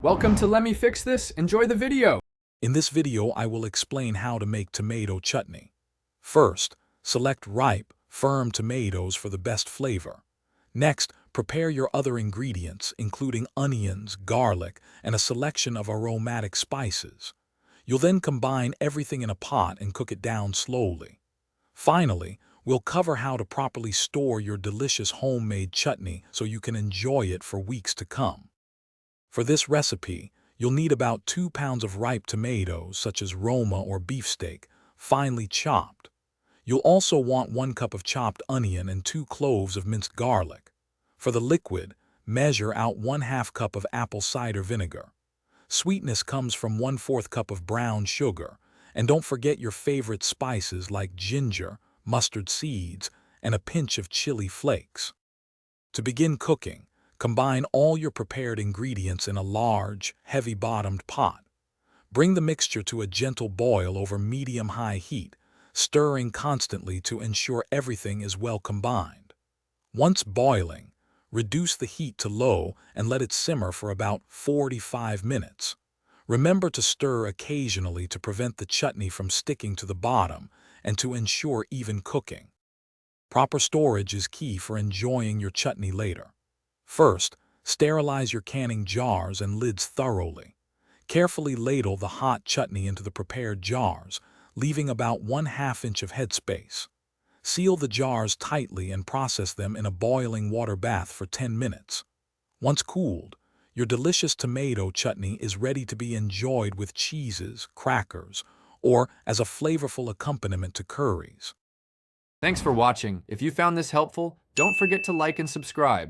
Welcome to Let Me Fix This. Enjoy the video. In this video, I will explain how to make tomato chutney. First, select ripe, firm tomatoes for the best flavor. Next, prepare your other ingredients, including onions, garlic, and a selection of aromatic spices. You'll then combine everything in a pot and cook it down slowly. Finally, we'll cover how to properly store your delicious homemade chutney so you can enjoy it for weeks to come. For this recipe, you'll need about 2 pounds of ripe tomatoes, such as Roma or beefsteak, finely chopped. You'll also want 1 cup of chopped onion and 2 cloves of minced garlic. For the liquid, measure out 1/2 cup of apple cider vinegar. Sweetness comes from 1/4 cup of brown sugar, and don't forget your favorite spices like ginger, mustard seeds, and a pinch of chili flakes. To begin cooking, combine all your prepared ingredients in a large, heavy-bottomed pot. Bring the mixture to a gentle boil over medium-high heat, stirring constantly to ensure everything is well combined. Once boiling, reduce the heat to low and let it simmer for about 45 minutes. Remember to stir occasionally to prevent the chutney from sticking to the bottom and to ensure even cooking. Proper storage is key for enjoying your chutney later. First, sterilize your canning jars and lids thoroughly. Carefully ladle the hot chutney into the prepared jars, leaving about 1/2 inch of headspace. Seal the jars tightly and process them in a boiling water bath for 10 minutes. Once cooled, your delicious tomato chutney is ready to be enjoyed with cheeses, crackers, or as a flavorful accompaniment to curries. Thanks for watching. If you found this helpful, don't forget to like and subscribe.